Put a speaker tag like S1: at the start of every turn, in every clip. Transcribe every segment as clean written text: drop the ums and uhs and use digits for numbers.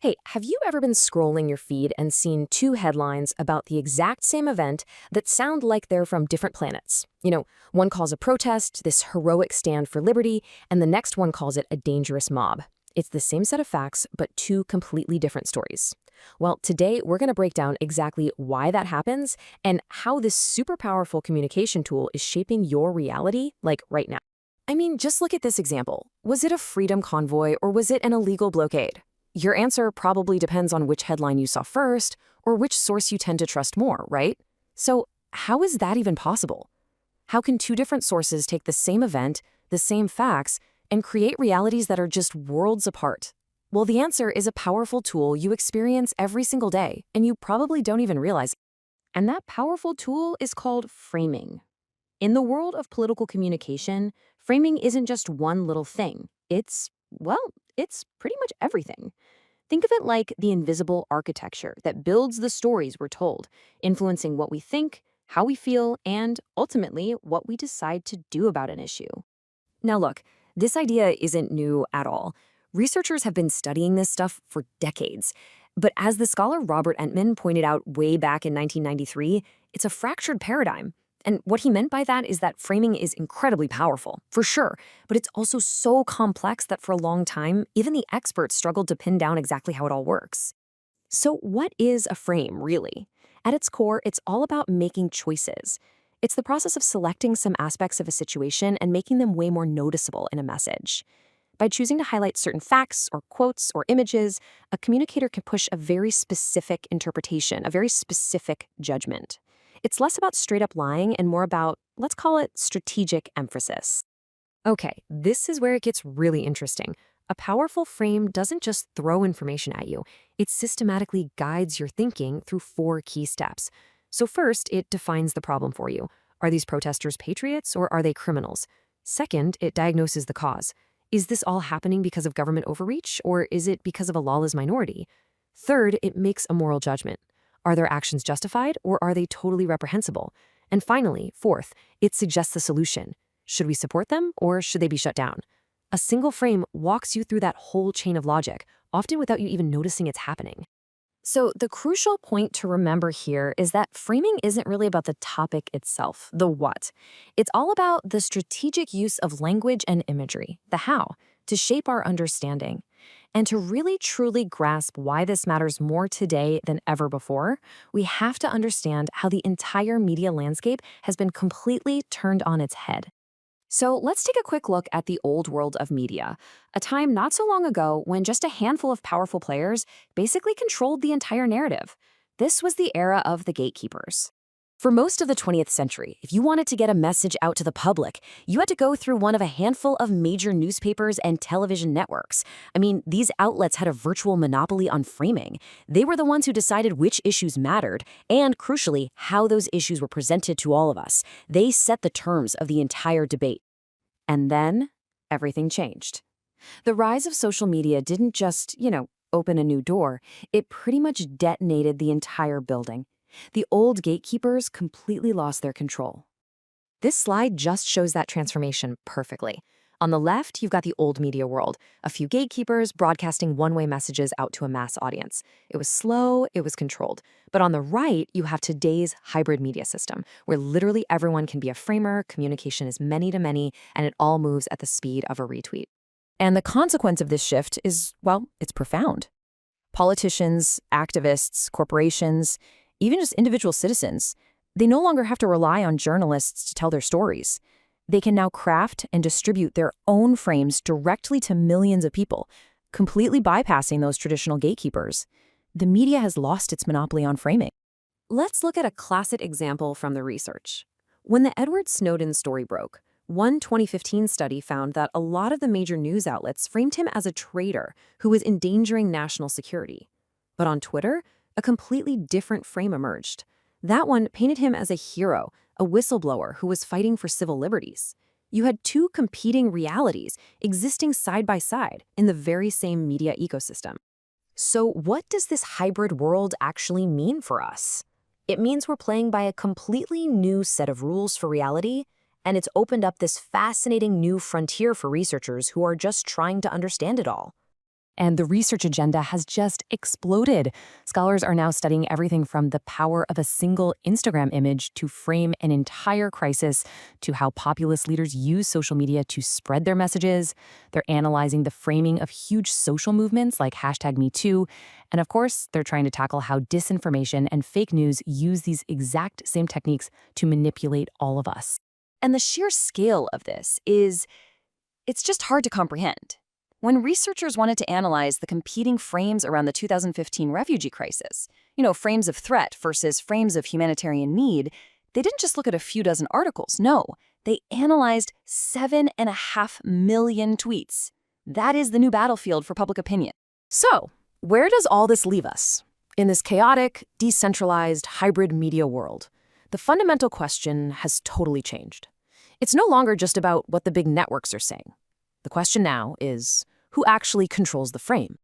S1: Hey, have you ever been scrolling your feed and seen two headlines about the exact same event that sound like they're from different planets? One calls a protest, this heroic stand for liberty, and the next one calls it a dangerous mob. It's the same set of facts, but two completely different stories. Well, today we're going to break down exactly why that happens and how this super powerful communication tool is shaping your reality, like right now. I mean, just look at this example. Was it a freedom convoy or was it an illegal blockade? Your answer probably depends on which headline you saw first or which source you tend to trust more, right? So how is that even possible? How can two different sources take the same event, the same facts, and create realities that are just worlds apart? Well, the answer is a powerful tool you experience every single day, and you probably don't even realize it. And that powerful tool is called framing. In the world of political communication, framing isn't just one little thing. It's pretty much everything. Think of it like the invisible architecture that builds the stories we're told, influencing what we think, how we feel, and ultimately what we decide to do about an issue. Now look, this idea isn't new at all. Researchers have been studying this stuff for decades. But as the scholar Robert Entman pointed out way back in 1993, it's a fractured paradigm. And what he meant by that is that framing is incredibly powerful, for sure, but it's also so complex that for a long time, even the experts struggled to pin down exactly how it all works. So what is a frame, really? At its core, it's all about making choices. It's the process of selecting some aspects of a situation and making them way more noticeable in a message. By choosing to highlight certain facts or quotes or images, a communicator can push a very specific interpretation, a very specific judgment. It's less about straight-up lying and more about, let's call it, strategic emphasis. Okay, this is where it gets really interesting. A powerful frame doesn't just throw information at you. It systematically guides your thinking through four key steps. So first, it defines the problem for you. Are these protesters patriots or are they criminals? Second, it diagnoses the cause. Is this all happening because of government overreach or is it because of a lawless minority? Third, it makes a moral judgment. Are their actions justified or are they totally reprehensible? And finally, fourth, it suggests the solution. Should we support them or should they be shut down? A single frame walks you through that whole chain of logic, often without you even noticing it's happening. So the crucial point to remember here is that framing isn't really about the topic itself, the what. It's all about the strategic use of language and imagery, the how, to shape our understanding. And to really truly grasp why this matters more today than ever before, we have to understand how the entire media landscape has been completely turned on its head. So let's take a quick look at the old world of media, a time not so long ago when just a handful of powerful players basically controlled the entire narrative. This was the era of the gatekeepers. For most of the 20th century, if you wanted to get a message out to the public, you had to go through one of a handful of major newspapers and television networks. I mean, these outlets had a virtual monopoly on framing. They were the ones who decided which issues mattered, and crucially, how those issues were presented to all of us. They set the terms of the entire debate. And then, everything changed. The rise of social media didn't just, open a new door. It pretty much detonated the entire building. The old gatekeepers completely lost their control. This slide just shows that transformation perfectly. On the left, you've got the old media world, a few gatekeepers broadcasting one-way messages out to a mass audience. It was slow, it was controlled. But on the right, you have today's hybrid media system, where literally everyone can be a framer, communication is many-to-many, and it all moves at the speed of a retweet. And the consequence of this shift is, well, it's profound. Politicians, activists, corporations, even just individual citizens, they no longer have to rely on journalists to tell their stories. They can now craft and distribute their own frames directly to millions of people, completely bypassing those traditional gatekeepers. The media has lost its monopoly on framing. Let's look at a classic example from the research. When the Edward Snowden story broke, one 2015 study found that a lot of the major news outlets framed him as a traitor who was endangering national security. But on Twitter, a completely different frame emerged. That one painted him as a hero, a whistleblower who was fighting for civil liberties. You had two competing realities existing side by side in the very same media ecosystem. So what does this hybrid world actually mean for us? It means we're playing by a completely new set of rules for reality, and it's opened up this fascinating new frontier for researchers who are just trying to understand it all. And the research agenda has just exploded. Scholars are now studying everything from the power of a single Instagram image to frame an entire crisis, to how populist leaders use social media to spread their messages. They're analyzing the framing of huge social movements like #MeToo. And of course, they're trying to tackle how disinformation and fake news use these exact same techniques to manipulate all of us.
S2: And the sheer scale of this it's just hard to comprehend. When researchers wanted to analyze the competing frames around the 2015 refugee crisis, frames of threat versus frames of humanitarian need, they didn't just look at a few dozen articles. No, they analyzed 7.5 million tweets. That is the new battlefield for public opinion.
S1: So, where does all this leave us? In this chaotic, decentralized, hybrid media world, the fundamental question has totally changed. It's no longer just about what the big networks are saying. The question now is, who actually controls the frame?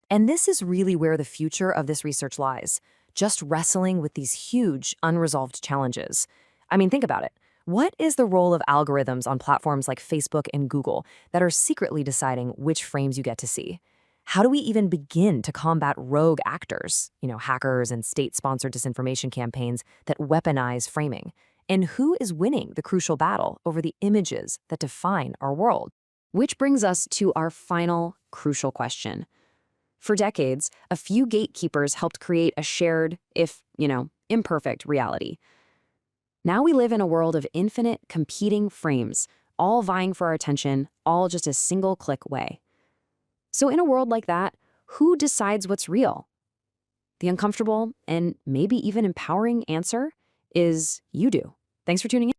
S1: And this is really where the future of this research lies, just wrestling with these huge, unresolved challenges. I mean, think about it. What is the role of algorithms on platforms like Facebook and Google that are secretly deciding which frames you get to see? How do we even begin to combat rogue actors, hackers and state-sponsored disinformation campaigns that weaponize framing? And who is winning the crucial battle over the images that define our world? Which brings us to our final crucial question. For decades, a few gatekeepers helped create a shared, if, imperfect reality. Now we live in a world of infinite competing frames, all vying for our attention, all just a single click away. So in a world like that, who decides what's real? The uncomfortable and maybe even empowering answer is you do. Thanks for tuning in.